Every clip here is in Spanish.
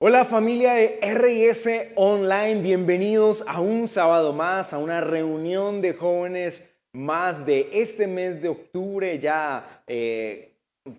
Hola familia de RIS Online, bienvenidos a un sábado más, a una reunión de jóvenes más de este mes de octubre, ya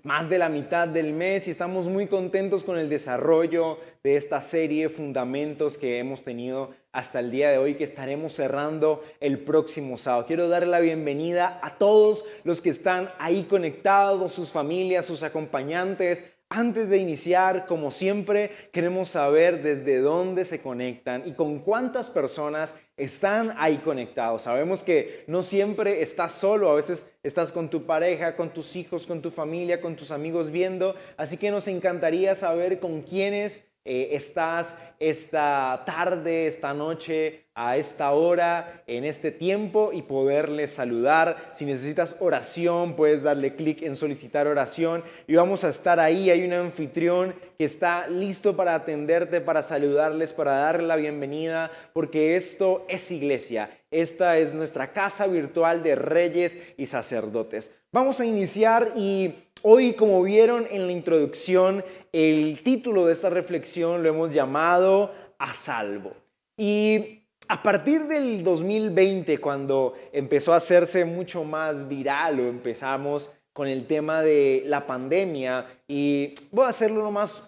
más de la mitad del mes, y estamos muy contentos con el desarrollo de esta serie Fundamentos que hemos tenido hasta el día de hoy, que estaremos cerrando el próximo sábado. Quiero darle la bienvenida a todos los que están ahí conectados, sus familias, sus acompañantes. Antes de iniciar, como siempre, queremos saber desde dónde se conectan y con cuántas personas están ahí conectados. Sabemos que no siempre estás solo, a veces estás con tu pareja, con tus hijos, con tu familia, con tus amigos viendo, así que nos encantaría saber con quiénes estás esta tarde, esta noche, a esta hora, en este tiempo y poderles saludar. Si necesitas oración, puedes darle clic en solicitar oración y vamos a estar ahí. Hay un anfitrión que está listo para atenderte, para saludarles, para darle la bienvenida, porque esto es iglesia. Esta es nuestra casa virtual de reyes y sacerdotes. Vamos a iniciar y hoy, como vieron en la introducción, el título de esta reflexión lo hemos llamado A Salvo. Y a partir del 2020, cuando empezó a hacerse mucho más viral o empezamos con el tema de la pandemia, y voy a hacerlo nomás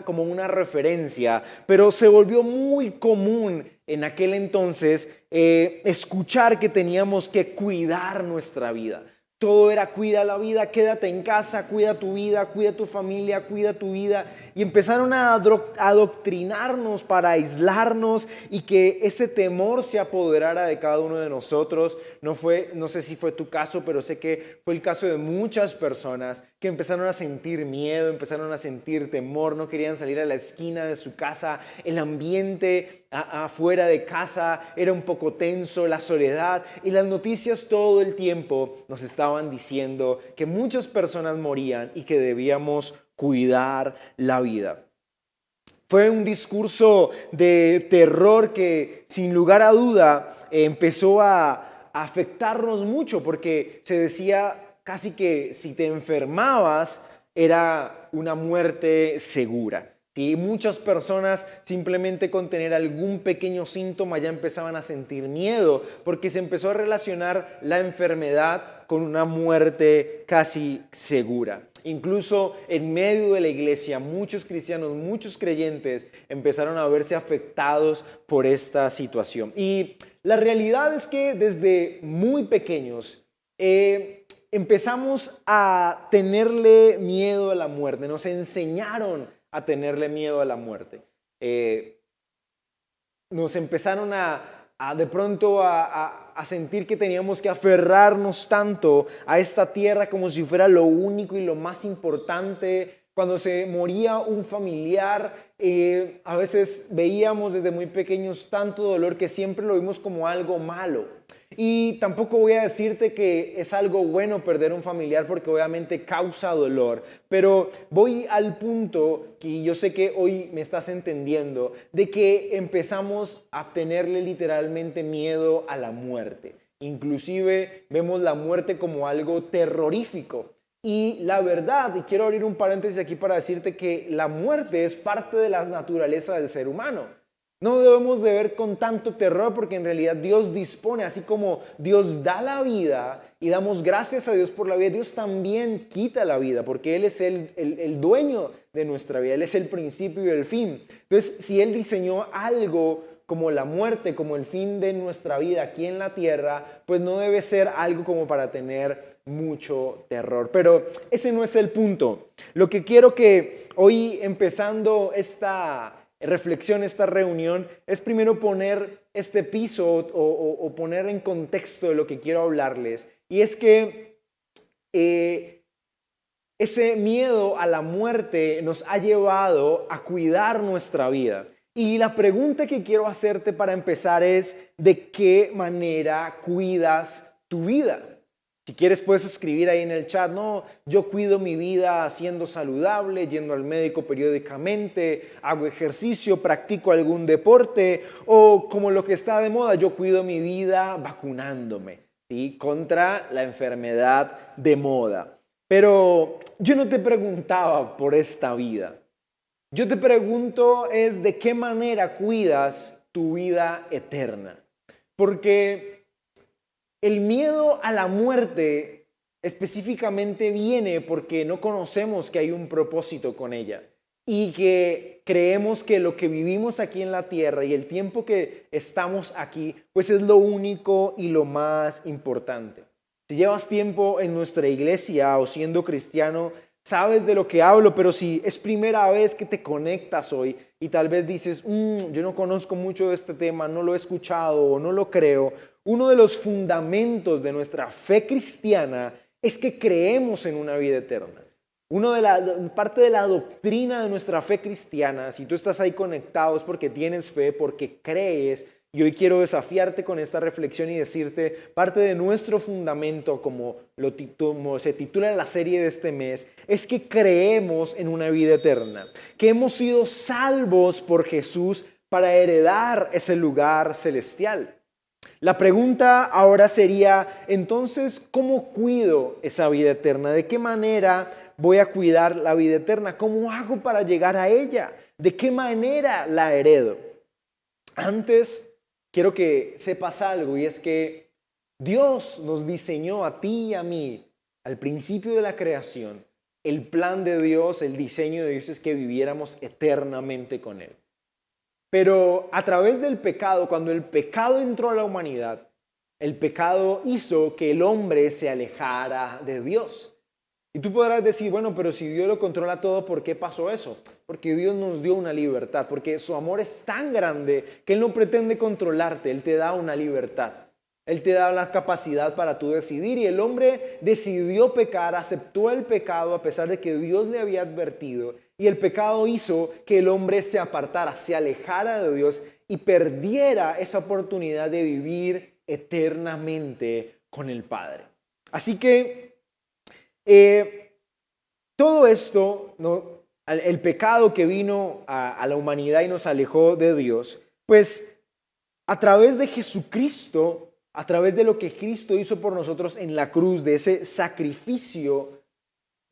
como una referencia, pero se volvió muy común en aquel entonces escuchar que teníamos que cuidar nuestra vida. Todo era cuida la vida, quédate en casa, cuida tu vida, cuida tu familia, cuida tu vida. Y empezaron a adoctrinarnos para aislarnos y que ese temor se apoderara de cada uno de nosotros. No sé si fue tu caso, pero sé que fue el caso de muchas personas que empezaron a sentir miedo, empezaron a sentir temor, no querían salir a la esquina de su casa. El ambiente afuera de casa era un poco tenso, la soledad, y las noticias todo el tiempo nos estaban diciendo que muchas personas morían y que debíamos cuidar la vida. Fue un discurso de terror que, sin lugar a duda, empezó a afectarnos mucho, porque se decía casi que si te enfermabas era una muerte segura. ¿Sí? Muchas personas simplemente con tener algún pequeño síntoma ya empezaban a sentir miedo, porque se empezó a relacionar la enfermedad con una muerte casi segura. Incluso en medio de la iglesia, muchos cristianos, muchos creyentes empezaron a verse afectados por esta situación. Y la realidad es que desde muy pequeños empezamos a tenerle miedo a la muerte. Nos enseñaron a tenerle miedo a la muerte. Nos empezaron de pronto a sentir que teníamos que aferrarnos tanto a esta tierra como si fuera lo único y lo más importante. Cuando se moría un familiar, a veces veíamos desde muy pequeños tanto dolor que siempre lo vimos como algo malo. Y tampoco voy a decirte que es algo bueno perder un familiar, porque obviamente causa dolor, pero voy al punto que yo sé que hoy me estás entendiendo, de que empezamos a tenerle literalmente miedo a la muerte. Inclusive vemos la muerte como algo terrorífico. Y la verdad, y quiero abrir un paréntesis aquí para decirte que la muerte es parte de la naturaleza del ser humano. No debemos de ver con tanto terror, porque en realidad Dios dispone, así como Dios da la vida y damos gracias a Dios por la vida, Dios también quita la vida, porque Él es el dueño de nuestra vida, Él es el principio y el fin. Entonces, si Él diseñó algo como la muerte, como el fin de nuestra vida aquí en la tierra, pues no debe ser algo como para tener mucho terror. Pero ese no es el punto. Lo que quiero que hoy, empezando esta reflexión, esta reunión, es primero poner este piso o poner en contexto de lo que quiero hablarles. Y es que ese miedo a la muerte nos ha llevado a cuidar nuestra vida. Y la pregunta que quiero hacerte para empezar es: ¿de qué manera cuidas tu vida? Si quieres puedes escribir ahí en el chat: no, yo cuido mi vida siendo saludable, yendo al médico periódicamente, hago ejercicio, practico algún deporte, o como lo que está de moda, yo cuido mi vida vacunándome, ¿sí? Contra la enfermedad de moda. Pero yo no te preguntaba por esta vida. Yo te pregunto es de qué manera cuidas tu vida eterna. Porque el miedo a la muerte específicamente viene porque no conocemos que hay un propósito con ella y que creemos que lo que vivimos aquí en la tierra y el tiempo que estamos aquí, pues es lo único y lo más importante. Si llevas tiempo en nuestra iglesia o siendo cristiano, sabes de lo que hablo, pero si es primera vez que te conectas hoy y tal vez dices, yo no conozco mucho de este tema, no lo he escuchado o no lo creo, uno de los fundamentos de nuestra fe cristiana es que creemos en una vida eterna. Parte de la doctrina de nuestra fe cristiana, si tú estás ahí conectado es porque tienes fe, porque crees. Y hoy quiero desafiarte con esta reflexión y decirte, parte de nuestro fundamento, como se titula la serie de este mes, es que creemos en una vida eterna, que hemos sido salvos por Jesús para heredar ese lugar celestial. La pregunta ahora sería, entonces, ¿cómo cuido esa vida eterna? ¿De qué manera voy a cuidar la vida eterna? ¿Cómo hago para llegar a ella? ¿De qué manera la heredo? Antes, quiero que sepas algo y es que Dios nos diseñó a ti y a mí al principio de la creación. El plan de Dios, el diseño de Dios es que viviéramos eternamente con Él. Pero a través del pecado, cuando el pecado entró a la humanidad, el pecado hizo que el hombre se alejara de Dios. Y tú podrás decir, bueno, pero si Dios lo controla todo, ¿por qué pasó eso? Porque Dios nos dio una libertad, porque su amor es tan grande que Él no pretende controlarte, Él te da una libertad. Él te da la capacidad para tú decidir y el hombre decidió pecar, aceptó el pecado a pesar de que Dios le había advertido y el pecado hizo que el hombre se apartara, se alejara de Dios y perdiera esa oportunidad de vivir eternamente con el Padre. Así que todo esto, ¿no? El pecado que vino a la humanidad y nos alejó de Dios, pues a través de Jesucristo, a través de lo que Cristo hizo por nosotros en la cruz, de ese sacrificio,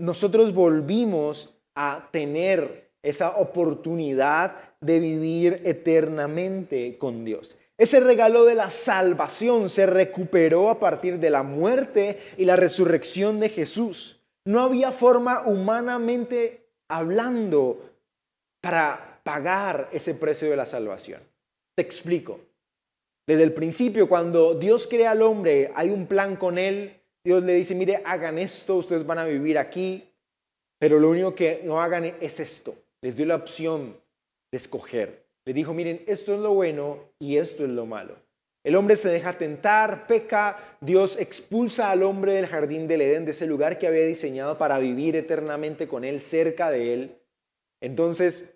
nosotros volvimos a tener esa oportunidad de vivir eternamente con Dios. Ese regalo de la salvación se recuperó a partir de la muerte y la resurrección de Jesús. No había forma humanamente hablando para pagar ese precio de la salvación. Te explico. Desde el principio, cuando Dios crea al hombre, hay un plan con él. Dios le dice, mire, hagan esto, ustedes van a vivir aquí, pero lo único que no hagan es esto. Les dio la opción de escoger. Les dijo, miren, esto es lo bueno y esto es lo malo. El hombre se deja tentar, peca, Dios expulsa al hombre del jardín del Edén, de ese lugar que había diseñado para vivir eternamente con él, cerca de él. Entonces,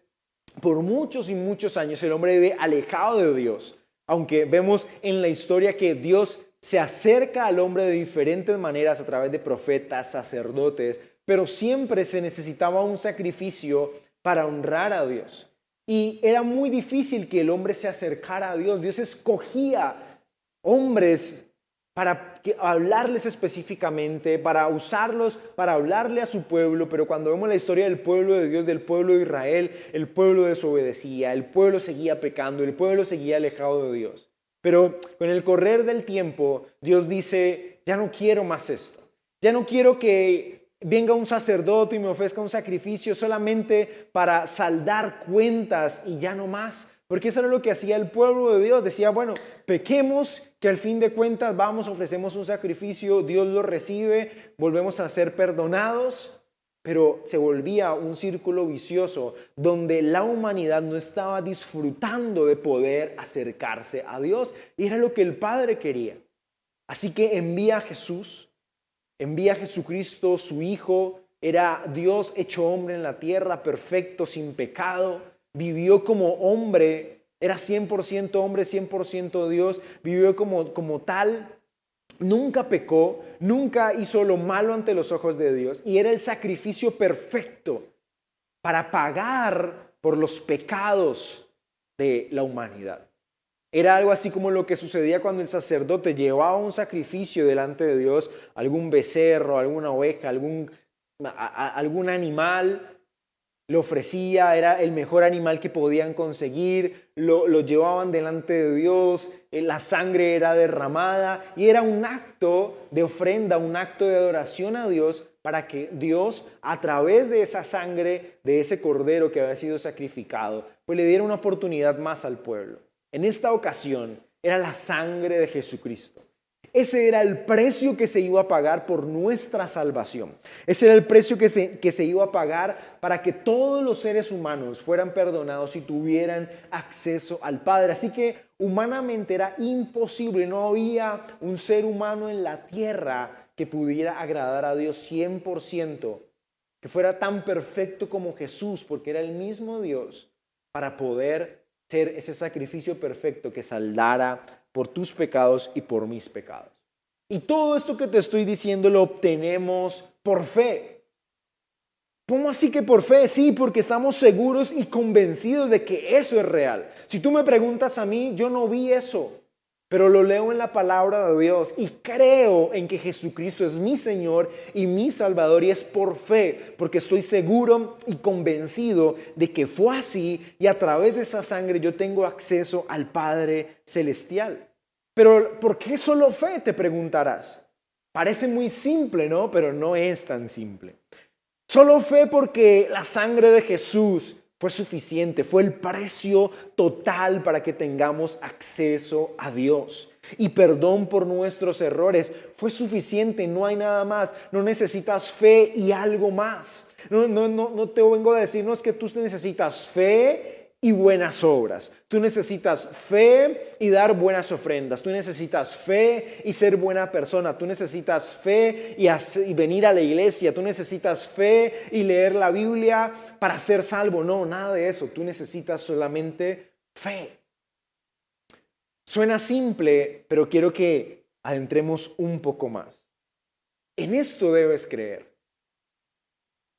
por muchos y muchos años el hombre vive alejado de Dios. Aunque vemos en la historia que Dios se acerca al hombre de diferentes maneras a través de profetas, sacerdotes, pero siempre se necesitaba un sacrificio para honrar a Dios. Y era muy difícil que el hombre se acercara a Dios. Dios escogía hombres para hablarles específicamente, para usarlos, para hablarle a su pueblo, pero cuando vemos la historia del pueblo de Dios, del pueblo de Israel, el pueblo desobedecía, el pueblo seguía pecando, el pueblo seguía alejado de Dios. Pero con el correr del tiempo, Dios dice, ya no quiero más esto, ya no quiero que venga un sacerdote y me ofrezca un sacrificio solamente para saldar cuentas y ya no más. Porque eso era lo que hacía el pueblo de Dios. Decía, bueno, pequemos, que al fin de cuentas vamos, ofrecemos un sacrificio, Dios lo recibe, volvemos a ser perdonados. Pero se volvía un círculo vicioso donde la humanidad no estaba disfrutando de poder acercarse a Dios. Y era lo que el Padre quería. Así que envía a Jesús, envía a Jesucristo, su Hijo. Era Dios hecho hombre en la tierra, perfecto, sin pecado. Vivió como hombre, era 100% hombre, 100% Dios, vivió como tal, nunca pecó, nunca hizo lo malo ante los ojos de Dios y era el sacrificio perfecto para pagar por los pecados de la humanidad. Era algo así como lo que sucedía cuando el sacerdote llevaba un sacrificio delante de Dios, algún becerro, alguna oveja, algún animal. le ofrecía, era el mejor animal que podían conseguir, lo llevaban delante de Dios, la sangre era derramada y era un acto de ofrenda, un acto de adoración a Dios para que Dios, a través de esa sangre, de ese cordero que había sido sacrificado, pues le diera una oportunidad más al pueblo. En esta ocasión era la sangre de Jesucristo. Ese era el precio que se iba a pagar por nuestra salvación. Ese era el precio que se iba a pagar para que todos los seres humanos fueran perdonados y tuvieran acceso al Padre. Así que humanamente era imposible, no había un ser humano en la tierra que pudiera agradar a Dios 100%, que fuera tan perfecto como Jesús, porque era el mismo Dios, para poder ser ese sacrificio perfecto que saldara por tus pecados y por mis pecados. Y todo esto que te estoy diciendo lo obtenemos por fe. ¿Cómo así que por fe? Sí, porque estamos seguros y convencidos de que eso es real. Si tú me preguntas a mí, yo no vi eso, pero lo leo en la palabra de Dios y creo en que Jesucristo es mi Señor y mi Salvador, y es por fe, porque estoy seguro y convencido de que fue así, y a través de esa sangre yo tengo acceso al Padre Celestial. Pero ¿por qué solo fe?, te preguntarás. Parece muy simple, ¿no? Pero no es tan simple. Solo fe porque la sangre de Jesús fue suficiente, fue el precio total para que tengamos acceso a Dios. Y perdón por nuestros errores fue suficiente, no hay nada más. No necesitas fe y algo más. No te vengo a decir, no es que tú necesitas fe y buenas obras. Tú necesitas fe y dar buenas ofrendas. Tú necesitas fe y ser buena persona. Tú necesitas fe y venir a la iglesia. Tú necesitas fe y leer la Biblia para ser salvo. No, nada de eso. Tú necesitas solamente fe. Suena simple, pero quiero que adentremos un poco más. En esto debes creer.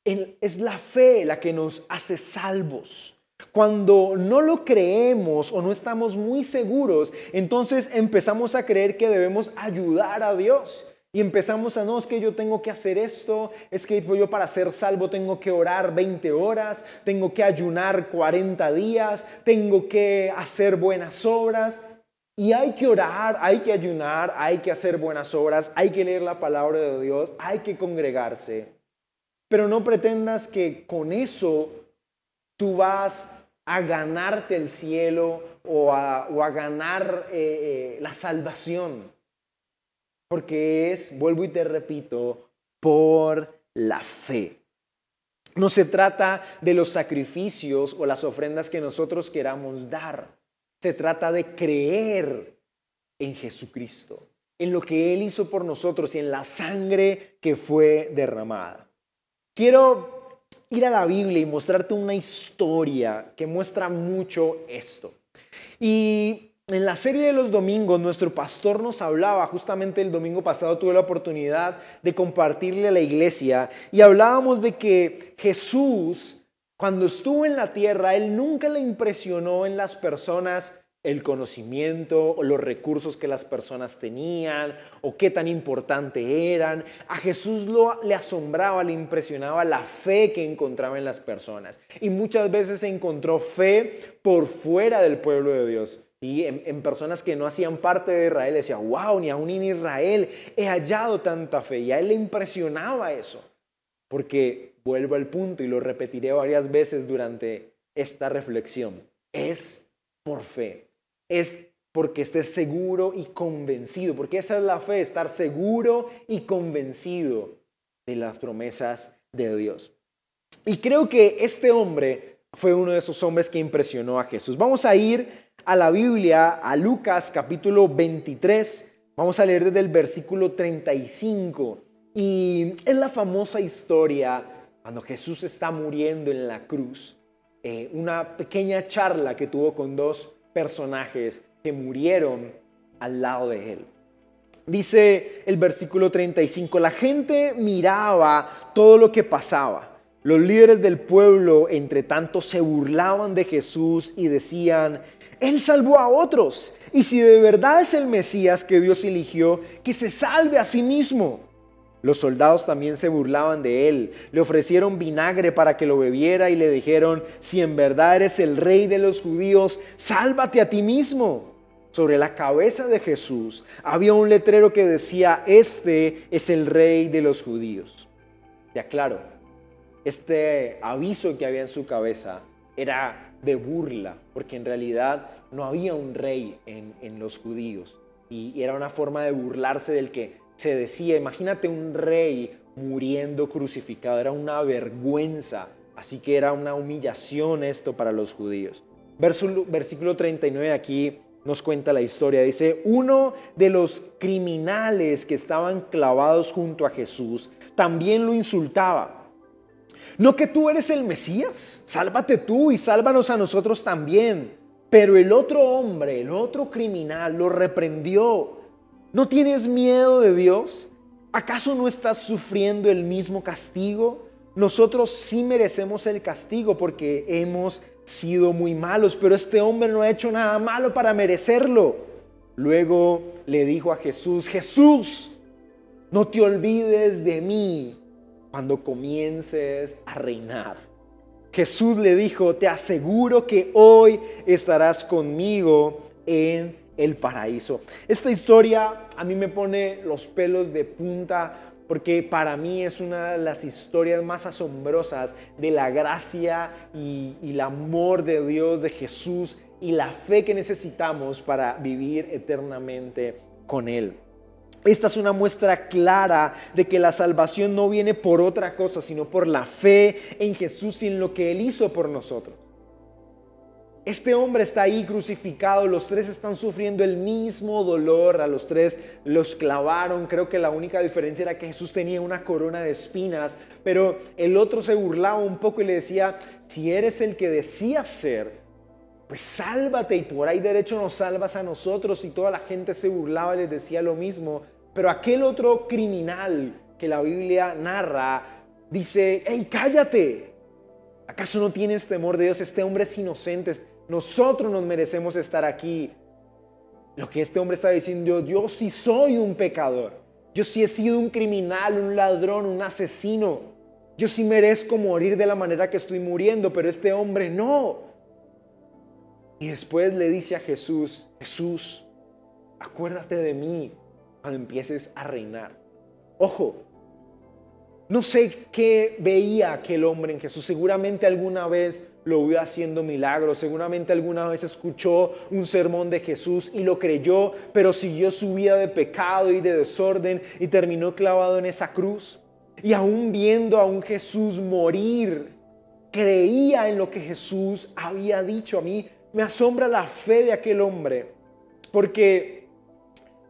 Es la fe la que nos hace salvos. Cuando no lo creemos o no estamos muy seguros, entonces empezamos a creer que debemos ayudar a Dios. Y empezamos a, no, es que yo tengo que hacer esto, es que yo para ser salvo tengo que orar 20 horas, tengo que ayunar 40 días, tengo que hacer buenas obras. Y hay que orar, hay que ayunar, hay que hacer buenas obras, hay que leer la palabra de Dios, hay que congregarse. Pero no pretendas que con eso tú vas a ganarte el cielo o a ganar la salvación. Porque vuelvo y te repito, por la fe. No se trata de los sacrificios o las ofrendas que nosotros queramos dar. Se trata de creer en Jesucristo, en lo que Él hizo por nosotros y en la sangre que fue derramada. Quiero ir a la Biblia y mostrarte una historia que muestra mucho esto. Y en la serie de los domingos, nuestro pastor nos hablaba, justamente el domingo pasado tuve la oportunidad de compartirle a la iglesia, y hablábamos de que Jesús, cuando estuvo en la tierra, Él nunca le impresionó en las personas el conocimiento o los recursos que las personas tenían o qué tan importante eran. A Jesús le asombraba, le impresionaba la fe que encontraba en las personas. Y muchas veces encontró fe por fuera del pueblo de Dios. Y en personas que no hacían parte de Israel, decía, wow, ni aún en Israel he hallado tanta fe. Y a Él le impresionaba eso. Porque vuelvo al punto y lo repetiré varias veces durante esta reflexión. Es por fe. Es porque estés seguro y convencido, porque esa es la fe, estar seguro y convencido de las promesas de Dios. Y creo que este hombre fue uno de esos hombres que impresionó a Jesús. Vamos a ir a la Biblia, a Lucas capítulo 23, vamos a leer desde el versículo 35, y es la famosa historia cuando Jesús está muriendo en la cruz, una pequeña charla que tuvo con dos personajes que murieron al lado de él. Dice el versículo 35, la gente miraba todo lo que pasaba. Los líderes del pueblo, entre tanto, se burlaban de Jesús y decían, Él salvó a otros, y si de verdad es el Mesías que Dios eligió, que se salve a sí mismo. Los soldados también se burlaban de él. Le ofrecieron vinagre para que lo bebiera y le dijeron: si en verdad eres el rey de los judíos, sálvate a ti mismo. Sobre la cabeza de Jesús había un letrero que decía: este es el rey de los judíos. Te aclaro, este aviso que había en su cabeza era de burla, porque en realidad no había un rey en los judíos. Y era una forma de burlarse del que se decía. Imagínate un rey muriendo crucificado, era una vergüenza, así que era una humillación esto para los judíos. Versículo 39 aquí nos cuenta la historia. Dice: uno de los criminales que estaban clavados junto a Jesús también lo insultaba. ¿No que tú eres el Mesías? Sálvate tú y sálvanos a nosotros también. Pero el otro hombre, el otro criminal, lo reprendió. ¿No tienes miedo de Dios? ¿Acaso no estás sufriendo el mismo castigo? Nosotros sí merecemos el castigo porque hemos sido muy malos, pero este hombre no ha hecho nada malo para merecerlo. Luego le dijo a Jesús: Jesús, no te olvides de mí cuando comiences a reinar. Jesús le dijo: te aseguro que hoy estarás conmigo en el paraíso. Esta historia a mí me pone los pelos de punta porque para mí es una de las historias más asombrosas de la gracia y el amor de Dios, de Jesús, y la fe que necesitamos para vivir eternamente con Él. Esta es una muestra clara de que la salvación no viene por otra cosa, sino por la fe en Jesús y en lo que Él hizo por nosotros. Este hombre está ahí crucificado, los tres están sufriendo el mismo dolor, a los tres los clavaron. Creo que la única diferencia era que Jesús tenía una corona de espinas, pero el otro se burlaba un poco y le decía: si eres el que decías ser, pues sálvate, y por ahí derecho nos salvas a nosotros. Y toda la gente se burlaba y les decía lo mismo. Pero aquel otro criminal que la Biblia narra dice: ¡hey, cállate! ¿Acaso no tienes temor de Dios? Este hombre es inocente. Nosotros nos merecemos estar aquí. Lo que este hombre está diciendo: yo sí soy un pecador. Yo sí he sido un criminal, un ladrón, un asesino. Yo sí merezco morir de la manera que estoy muriendo, pero este hombre no. Y después le dice a Jesús: Jesús, acuérdate de mí cuando empieces a reinar. Ojo, no sé qué veía aquel hombre en Jesús. Seguramente alguna vez lo vio haciendo milagros. Seguramente alguna vez escuchó un sermón de Jesús y lo creyó, pero siguió su vida de pecado y de desorden y terminó clavado en esa cruz. Y aún viendo a un Jesús morir, creía en lo que Jesús había dicho. A mí me asombra la fe de aquel hombre, porque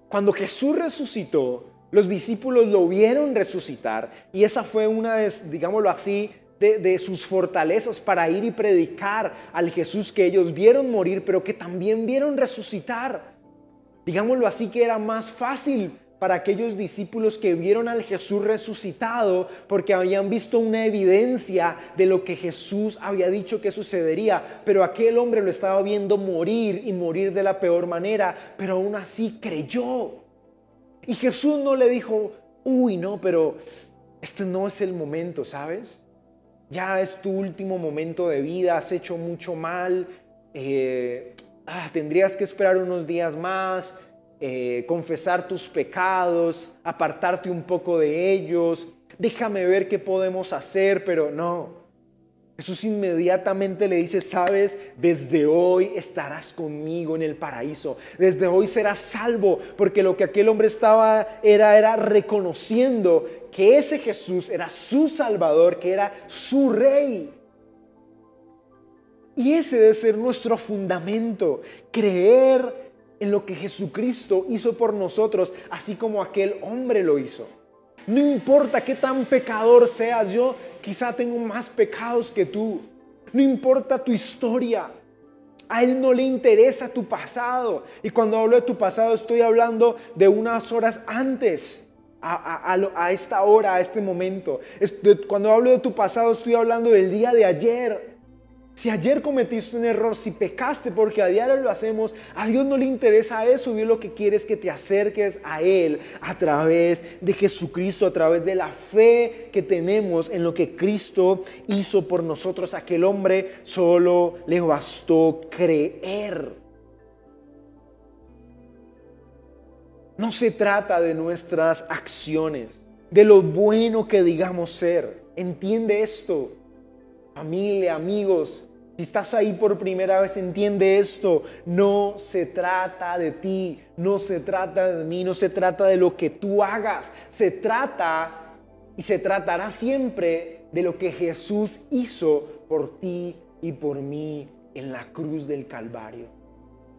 cuando Jesús resucitó, los discípulos lo vieron resucitar, y esa fue una de, digámoslo así, de sus fortalezas para ir y predicar al Jesús que ellos vieron morir, pero que también vieron resucitar. Digámoslo así, que era más fácil para aquellos discípulos que vieron al Jesús resucitado, porque habían visto una evidencia de lo que Jesús había dicho que sucedería. Pero aquel hombre lo estaba viendo morir, y morir de la peor manera, pero aún así creyó. Y Jesús no le dijo: uy, no, pero este no es el momento, ¿sabes? Ya es tu último momento de vida, has hecho mucho mal, tendrías que esperar unos días más, confesar tus pecados, apartarte un poco de ellos, déjame ver qué podemos hacer. Pero no. Jesús inmediatamente le dice: sabes, desde hoy estarás conmigo en el paraíso. Desde hoy serás salvo, porque lo que aquel hombre era reconociendo que ese Jesús era su Salvador, que era su Rey. Y ese debe ser nuestro fundamento: creer en lo que Jesucristo hizo por nosotros, así como aquel hombre lo hizo. No importa qué tan pecador seas, yo quizá tengo más pecados que tú. No importa tu historia, a Él no le interesa tu pasado. Y cuando hablo de tu pasado, estoy hablando de unas horas antes, a esta hora, a este momento. Cuando hablo de tu pasado, estoy hablando del día de ayer. Si ayer cometiste un error, si pecaste, porque a diario lo hacemos, a Dios no le interesa eso. Dios lo que quiere es que te acerques a Él a través de Jesucristo, a través de la fe que tenemos en lo que Cristo hizo por nosotros. Aquel hombre solo le bastó creer. No se trata de nuestras acciones, de lo bueno que digamos ser. Entiende esto. Familia, amigos, si estás ahí por primera vez, entiende esto. No se trata de ti, no se trata de mí, no se trata de lo que tú hagas. Se trata y se tratará siempre de lo que Jesús hizo por ti y por mí en la cruz del Calvario.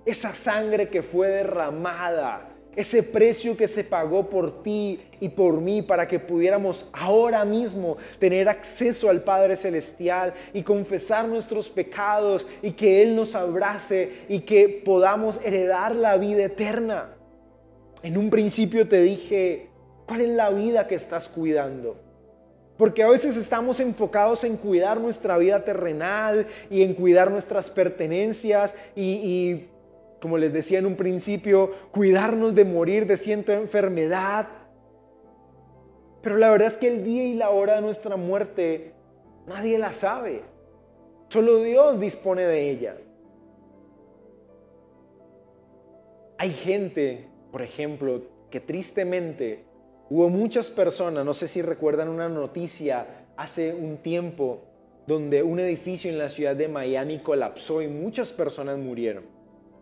Esa sangre que fue derramada, ese precio que se pagó por ti y por mí para que pudiéramos ahora mismo tener acceso al Padre Celestial y confesar nuestros pecados y que Él nos abrace y que podamos heredar la vida eterna. En un principio te dije, ¿cuál es la vida que estás cuidando? Porque a veces estamos enfocados en cuidar nuestra vida terrenal y en cuidar nuestras pertenencias y como les decía en un principio, cuidarnos de morir de cierta enfermedad. Pero la verdad es que el día y la hora de nuestra muerte nadie la sabe. Solo Dios dispone de ella. Hay gente, por ejemplo, que tristemente hubo muchas personas, no sé si recuerdan una noticia hace un tiempo, donde un edificio en la ciudad de Miami colapsó y muchas personas murieron.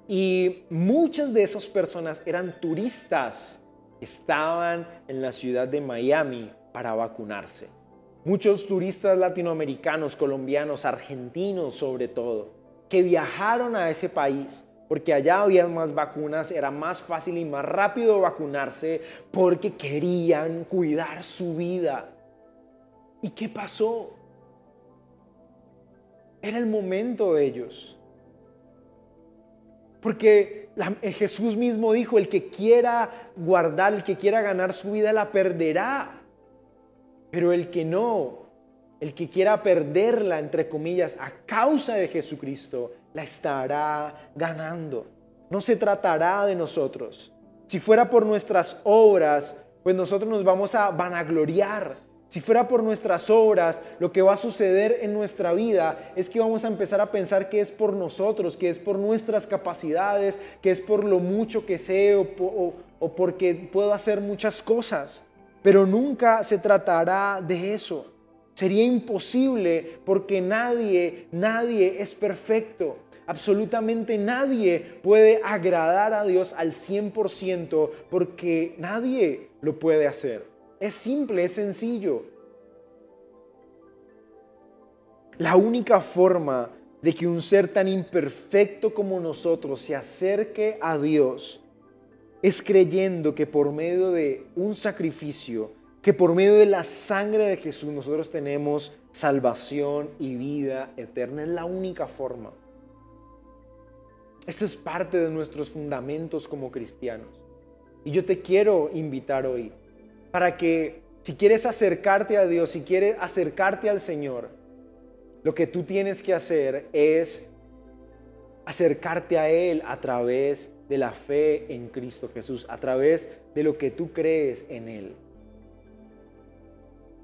Y muchas de esas personas eran turistas que estaban en la ciudad de Miami para vacunarse. Muchos turistas latinoamericanos, colombianos, argentinos sobre todo, que viajaron a ese país porque allá había más vacunas, era más fácil y más rápido vacunarse porque querían cuidar su vida. ¿Y qué pasó? Era el momento de ellos. Porque Jesús mismo dijo, el que quiera guardar, el que quiera ganar su vida la perderá. Pero el que no, el que quiera perderla, entre comillas, a causa de Jesucristo, la estará ganando. No se tratará de nosotros. Si fuera por nuestras obras, pues nosotros nos vamos a vanagloriar. Si fuera por nuestras obras, lo que va a suceder en nuestra vida es que vamos a empezar a pensar que es por nosotros, que es por nuestras capacidades, que es por lo mucho que sé o porque puedo hacer muchas cosas. Pero nunca se tratará de eso. Sería imposible porque nadie es perfecto. Absolutamente nadie puede agradar a Dios al 100% porque nadie lo puede hacer. Es simple, es sencillo. La única forma de que un ser tan imperfecto como nosotros se acerque a Dios es creyendo que por medio de un sacrificio, que por medio de la sangre de Jesús nosotros tenemos salvación y vida eterna. Es la única forma. Esto es parte de nuestros fundamentos como cristianos. Y yo te quiero invitar hoy para que si quieres acercarte a Dios, si quieres acercarte al Señor, lo que tú tienes que hacer es acercarte a Él a través de la fe en Cristo Jesús, a través de lo que tú crees en Él.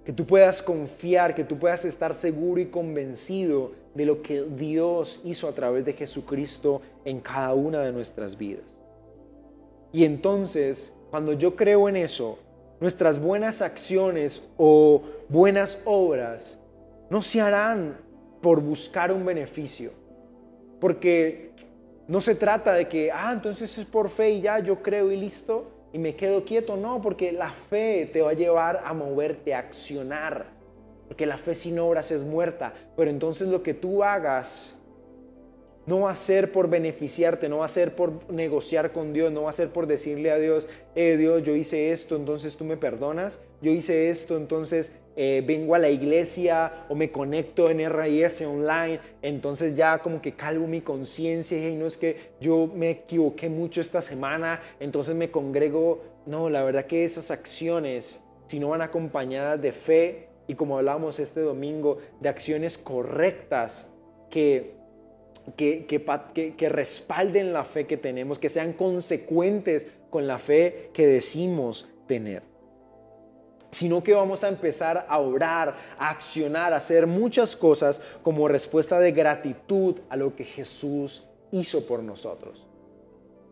Que tú puedas confiar, que tú puedas estar seguro y convencido de lo que Dios hizo a través de Jesucristo en cada una de nuestras vidas. Y entonces, cuando yo creo en eso, nuestras buenas acciones o buenas obras no se harán por buscar un beneficio. Porque no se trata de que, entonces es por fe y ya yo creo y listo y me quedo quieto. No, porque la fe te va a llevar a moverte, a accionar. Porque la fe sin obras es muerta. Pero entonces lo que tú hagas no va a ser por beneficiarte, no va a ser por negociar con Dios, no va a ser por decirle a Dios, Dios, yo hice esto, entonces tú me perdonas, yo hice esto, entonces vengo a la iglesia o me conecto en RIS online, entonces ya como que calmo mi conciencia y no es que yo me equivoqué mucho esta semana, entonces me congrego. No, la verdad que esas acciones, si no van acompañadas de fe y como hablamos este domingo, de acciones correctas, que, que respalden la fe que tenemos, que sean consecuentes con la fe que decimos tener. Sino que vamos a empezar a orar, a accionar, a hacer muchas cosas como respuesta de gratitud a lo que Jesús hizo por nosotros.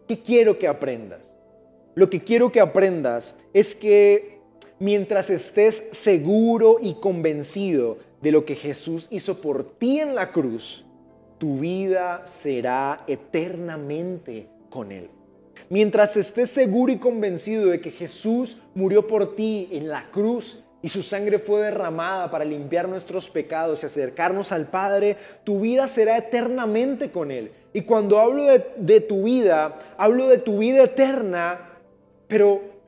¿Qué quiero que aprendas? Lo que quiero que aprendas es que mientras estés seguro y convencido de lo que Jesús hizo por ti en la cruz, tu vida será eternamente con Él. Mientras estés seguro y convencido de que Jesús murió por ti en la cruz y su sangre fue derramada para limpiar nuestros pecados y acercarnos al Padre, tu vida será eternamente con Él. Y cuando hablo de tu vida, hablo de tu vida eterna, pero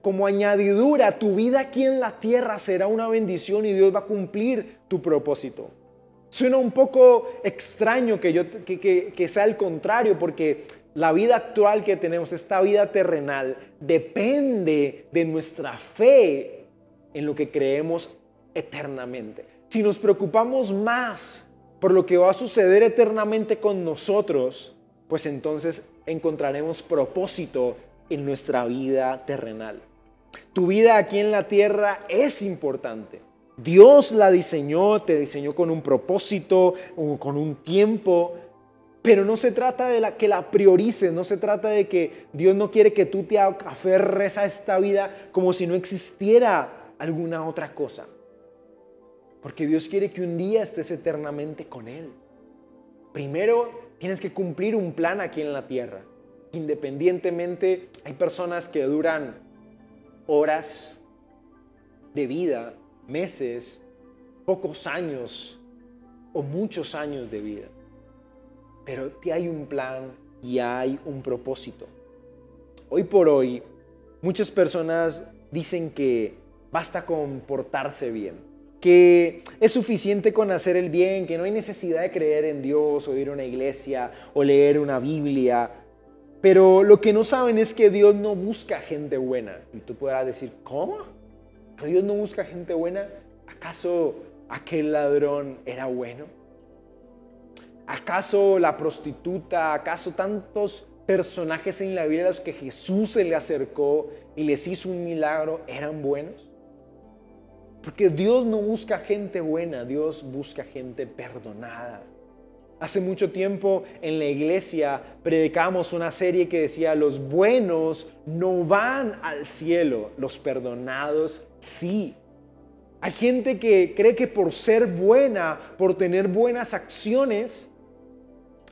como añadidura, tu vida aquí en la tierra será una bendición y Dios va a cumplir tu propósito. Suena un poco extraño que sea el contrario, porque la vida actual que tenemos, esta vida terrenal, depende de nuestra fe en lo que creemos eternamente. Si nos preocupamos más por lo que va a suceder eternamente con nosotros, pues entonces encontraremos propósito en nuestra vida terrenal. Tu vida aquí en la tierra es importante. Dios la diseñó, te diseñó con un propósito, con un tiempo, pero no se trata de que la priorices, no se trata de que Dios no quiere que tú te aferres a esta vida como si no existiera alguna otra cosa. Porque Dios quiere que un día estés eternamente con Él. Primero tienes que cumplir un plan aquí en la tierra. Independientemente, hay personas que duran horas de vida, meses, pocos años o muchos años de vida. Pero hay un plan y hay un propósito. Hoy por hoy, muchas personas dicen que basta con portarse bien, que es suficiente con hacer el bien, que no hay necesidad de creer en Dios o ir a una iglesia o leer una Biblia. Pero lo que no saben es que Dios no busca gente buena. Y tú podrás decir, ¿cómo? ¿Que Dios no busca gente buena? ¿Acaso aquel ladrón era bueno? ¿Acaso la prostituta? ¿Acaso tantos personajes en la Biblia a los que Jesús se le acercó y les hizo un milagro eran buenos? Porque Dios no busca gente buena, Dios busca gente perdonada. Hace mucho tiempo en la iglesia predicamos una serie que decía: los buenos no van al cielo, los perdonados sí. Hay gente que cree que por ser buena, por tener buenas acciones,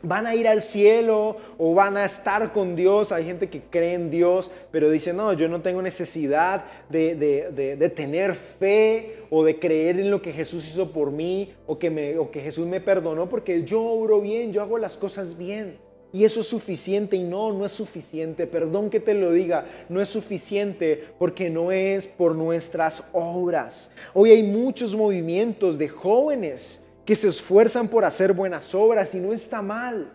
van a ir al cielo o van a estar con Dios. Hay gente que cree en Dios, pero dice, no, yo no tengo necesidad de tener fe o de creer en lo que Jesús hizo por mí o que Jesús me perdonó porque yo obro bien, yo hago las cosas bien. Y eso es suficiente. Y no es suficiente. Perdón que te lo diga, no es suficiente porque no es por nuestras obras. Hoy hay muchos movimientos de jóvenes que se esfuerzan por hacer buenas obras y no está mal.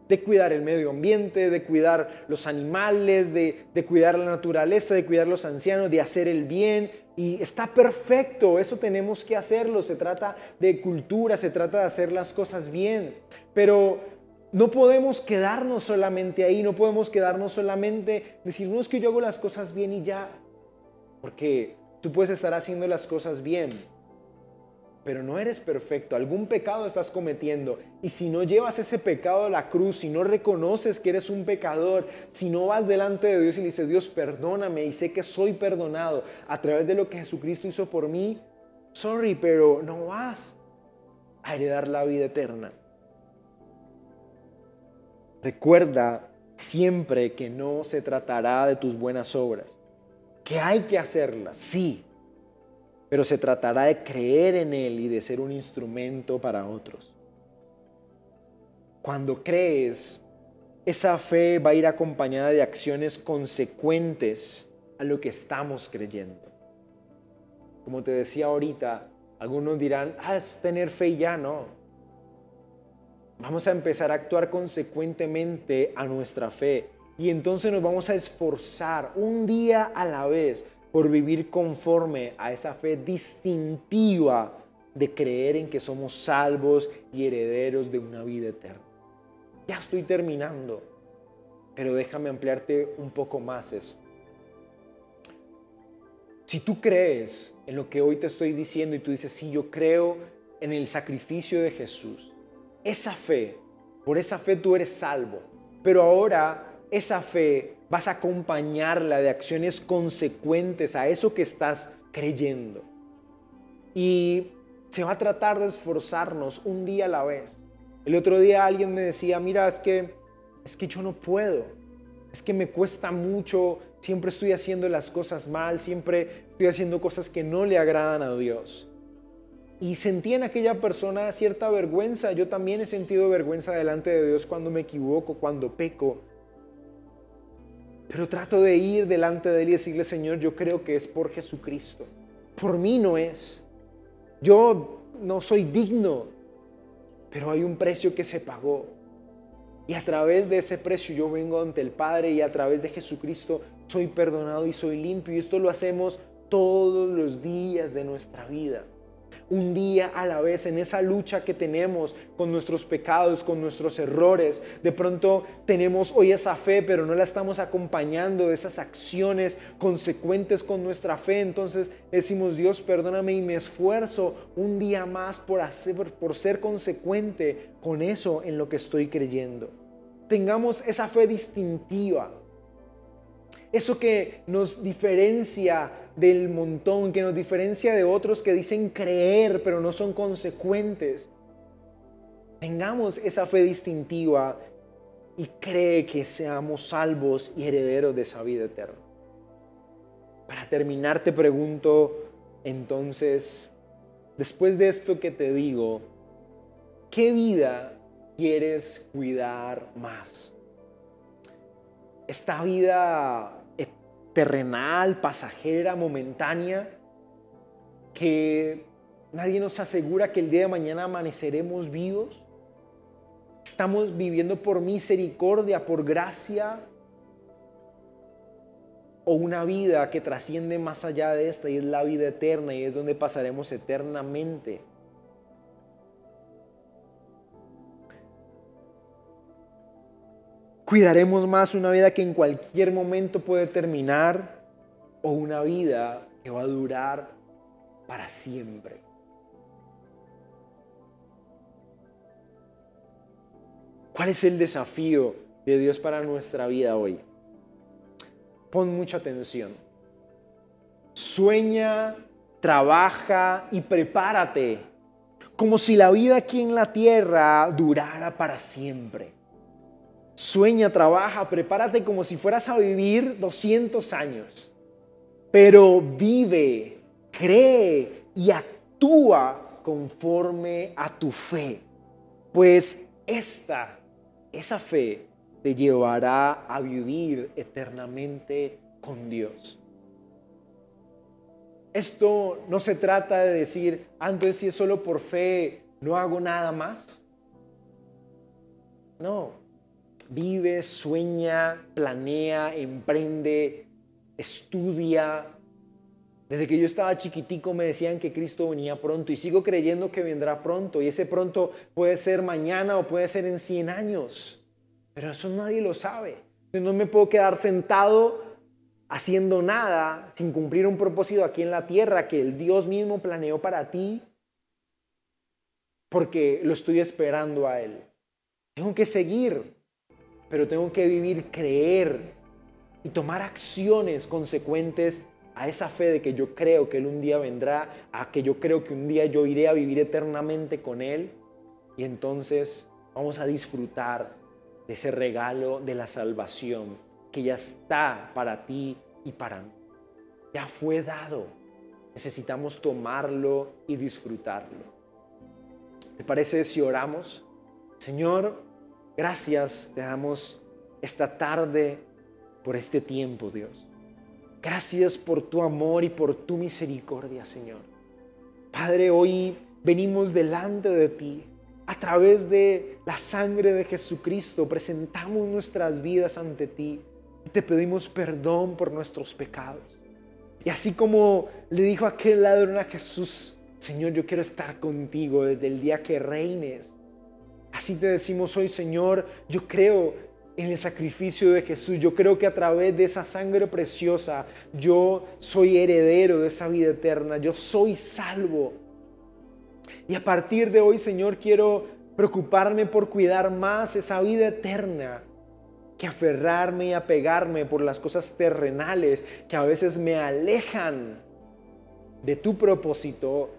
De cuidar el medio ambiente, de cuidar los animales, de cuidar la naturaleza, de cuidar los ancianos, de hacer el bien. Y está perfecto, eso tenemos que hacerlo. Se trata de cultura, se trata de hacer las cosas bien. Pero no podemos quedarnos solamente ahí, no podemos quedarnos solamente decir, no, es que yo hago las cosas bien y ya. Porque tú puedes estar haciendo las cosas bien, pero no eres perfecto, algún pecado estás cometiendo. Y si no llevas ese pecado a la cruz, si no reconoces que eres un pecador, si no vas delante de Dios y le dices, Dios, perdóname y sé que soy perdonado a través de lo que Jesucristo hizo por mí, sorry, pero no vas a heredar la vida eterna. Recuerda siempre que no se tratará de tus buenas obras, que hay que hacerlas, sí, pero se tratará de creer en Él y de ser un instrumento para otros. Cuando crees, esa fe va a ir acompañada de acciones consecuentes a lo que estamos creyendo. Como te decía ahorita, algunos dirán, es tener fe y ya no. Vamos a empezar a actuar consecuentemente a nuestra fe y entonces nos vamos a esforzar un día a la vez por vivir conforme a esa fe distintiva de creer en que somos salvos y herederos de una vida eterna. Ya estoy terminando, pero déjame ampliarte un poco más eso. Si tú crees en lo que hoy te estoy diciendo y tú dices, sí, yo creo en el sacrificio de Jesús, esa fe, por esa fe tú eres salvo, pero ahora esa fe vas a acompañarla de acciones consecuentes a eso que estás creyendo. Y se va a tratar de esforzarnos un día a la vez. El otro día alguien me decía, mira, es que yo no puedo, es que me cuesta mucho, siempre estoy haciendo las cosas mal, siempre estoy haciendo cosas que no le agradan a Dios. Y sentí en aquella persona cierta vergüenza. Yo también he sentido vergüenza delante de Dios cuando me equivoco, cuando peco. Pero trato de ir delante de Él y decirle, Señor, yo creo que es por Jesucristo. Por mí no es. Yo no soy digno, pero hay un precio que se pagó. Y a través de ese precio yo vengo ante el Padre y a través de Jesucristo soy perdonado y soy limpio. Y esto lo hacemos todos los días de nuestra vida. Un día a la vez en esa lucha que tenemos con nuestros pecados, con nuestros errores. De pronto tenemos hoy esa fe, pero no la estamos acompañando de esas acciones consecuentes con nuestra fe. Entonces decimos, Dios, perdóname y me esfuerzo un día más por ser consecuente con eso en lo que estoy creyendo. Tengamos esa fe distintiva. Eso que nos diferencia del montón, que nos diferencia de otros que dicen creer pero no son consecuentes. Tengamos esa fe distintiva y cree que seamos salvos y herederos de esa vida eterna. Para terminar te pregunto, entonces, después de esto que te digo, ¿qué vida quieres cuidar más? ¿Esta vida terrenal, pasajera, momentánea, que nadie nos asegura que el día de mañana amaneceremos vivos? ¿Estamos viviendo por misericordia, por gracia? ¿O una vida que trasciende más allá de esta y es la vida eterna y es donde pasaremos eternamente? ¿Cuidaremos más una vida que en cualquier momento puede terminar o una vida que va a durar para siempre? ¿Cuál es el desafío de Dios para nuestra vida hoy? Pon mucha atención. Sueña, trabaja y prepárate como si la vida aquí en la tierra durara para siempre. Sueña, trabaja, prepárate como si fueras a vivir 200 años. Pero vive, cree y actúa conforme a tu fe. Pues esa fe te llevará a vivir eternamente con Dios. Esto no se trata de decir, entonces si es solo por fe, no hago nada más. No. Vive, sueña, planea, emprende, estudia. Desde que yo estaba chiquitico me decían que Cristo venía pronto y sigo creyendo que vendrá pronto. Y ese pronto puede ser mañana o puede ser en 100 años. Pero eso nadie lo sabe. No me puedo quedar sentado haciendo nada sin cumplir un propósito aquí en la tierra que el Dios mismo planeó para ti porque lo estoy esperando a Él. Tengo que seguir. Pero tengo que vivir, creer y tomar acciones consecuentes a esa fe de que yo creo que Él un día vendrá, a que yo creo que un día yo iré a vivir eternamente con Él. Y entonces vamos a disfrutar de ese regalo de la salvación que ya está para ti y para mí. Ya fue dado. Necesitamos tomarlo y disfrutarlo. ¿Te parece si oramos? Señor, gracias te damos esta tarde por este tiempo, Dios. Gracias por tu amor y por tu misericordia, Señor. Padre, hoy venimos delante de ti. A través de la sangre de Jesucristo presentamos nuestras vidas ante ti y te pedimos perdón por nuestros pecados. Y así como le dijo aquel ladrón a Jesús, Señor, yo quiero estar contigo desde el día que reines. Así te decimos hoy, Señor, yo creo en el sacrificio de Jesús. Yo creo que a través de esa sangre preciosa yo soy heredero de esa vida eterna. Yo soy salvo. Y a partir de hoy, Señor, quiero preocuparme por cuidar más esa vida eterna que aferrarme y apegarme por las cosas terrenales que a veces me alejan de tu propósito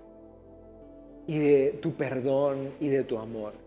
y de tu perdón y de tu amor.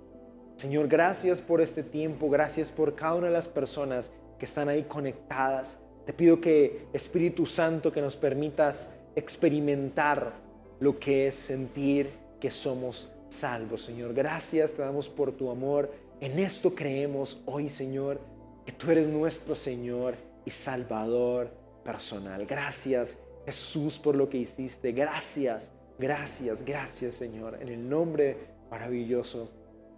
Señor, gracias por este tiempo, gracias por cada una de las personas que están ahí conectadas. Te pido que, Espíritu Santo, que nos permitas experimentar lo que es sentir que somos salvos. Señor, gracias, te damos por tu amor. En esto creemos hoy, Señor, que tú eres nuestro Señor y Salvador personal. Gracias, Jesús, por lo que hiciste. Gracias, gracias, gracias, Señor. En el nombre maravilloso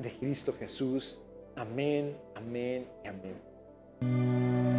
de Cristo Jesús. Amén, amén y amén.